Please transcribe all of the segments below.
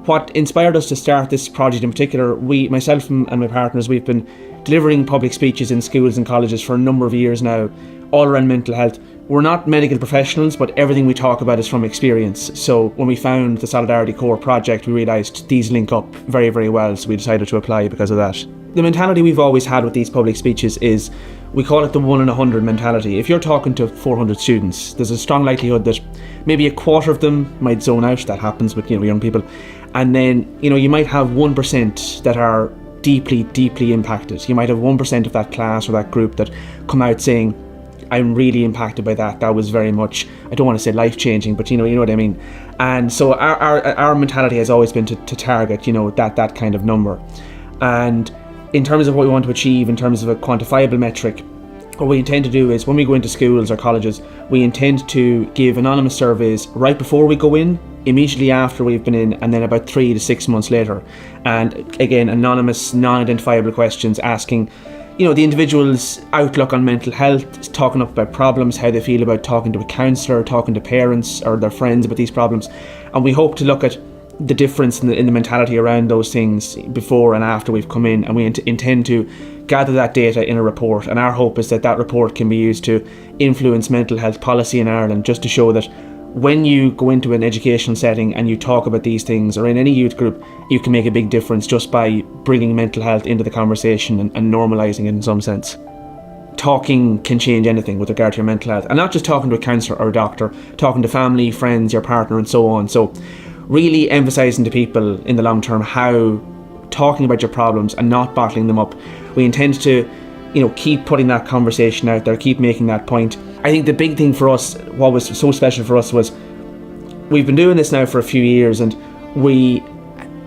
What inspired us to start this project in particular, myself and my partners, we've been delivering public speeches in schools and colleges for a number of years now, all around mental health. We're not medical professionals, but everything we talk about is from experience. So when we found the Solidarity Core project, we realised these link up very, very well, so we decided to apply because of that. The mentality we've always had with these public speeches is, we call it the 1 in 100 mentality. If you're talking to 400 students, there's a strong likelihood that maybe a quarter of them might zone out. That happens with young people. And then you might have 1% that are deeply, deeply impacted. You might have 1% of that class or that group that come out saying, I'm really impacted by that. That was very much, I don't want to say life-changing, but you know what I mean. And so our mentality has always been to target, that kind of number. And in terms of what we want to achieve, in terms of a quantifiable metric, what we intend to do is, when we go into schools or colleges, we intend to give anonymous surveys right before we go in, immediately after we've been in, and then about 3 to 6 months later. And again, anonymous, non-identifiable questions asking the individual's outlook on mental health, talking up about problems, how they feel about talking to a counsellor, talking to parents or their friends about these problems. And we hope to look at the difference in the mentality around those things before and after we've come in, and we intend to gather that data in a report. And our hope is that report can be used to influence mental health policy in Ireland, just to show that when you go into an educational setting and you talk about these things, or in any youth group, you can make a big difference just by bringing mental health into the conversation and normalising it in some sense. Talking can change anything with regard to your mental health, and not just talking to a counsellor or a doctor, talking to family, friends, your partner and so on. So really emphasising to people in the long term how talking about your problems and not bottling them up. We intend to keep putting that conversation out there, keep making that point. I think the big thing for us, what was so special for us, was we've been doing this now for a few years, and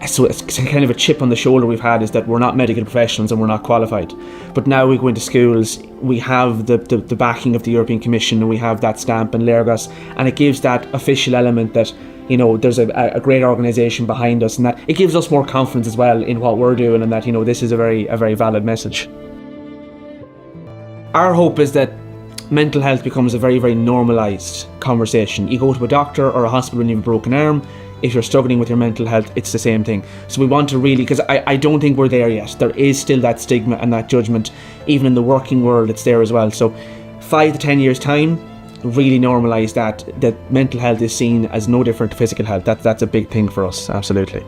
so it's kind of a chip on the shoulder we've had, is that we're not medical professionals and we're not qualified. But now we go into schools, we have the backing of the European Commission, and we have that stamp in Léargas, and it gives that official element that there's a great organisation behind us, and that it gives us more confidence as well in what we're doing, and that this is a very valid message. Our hope is that mental health becomes a very, very normalised conversation. You go to a doctor or a hospital when you have a broken arm. If you're struggling with your mental health, it's the same thing. So we want to really, because I don't think we're there yet. There is still that stigma and that judgment. Even in the working world, it's there as well. So 5 to 10 years' time, really normalise that mental health is seen as no different to physical health. That's a big thing for us, absolutely.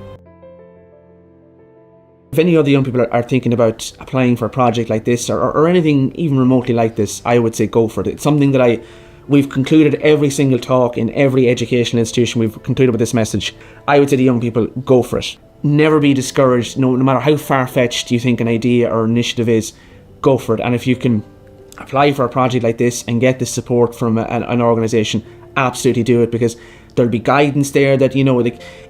If any other young people are thinking about applying for a project like this, or anything even remotely like this, I would say go for it. It's something that we've concluded every single talk in every educational institution. We've concluded with this message. I would say to young people, go for it. Never be discouraged. No matter how far-fetched you think an idea or initiative is, go for it. And if you can apply for a project like this and get the support from an organisation, absolutely do it, because there'll be guidance there that,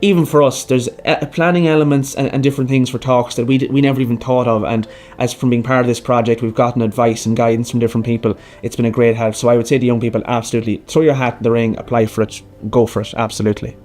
even for us, there's planning elements and different things for talks that we never even thought of. And as from being part of this project, we've gotten advice and guidance from different people. It's been a great help. So I would say to young people, absolutely, throw your hat in the ring, apply for it, go for it, absolutely.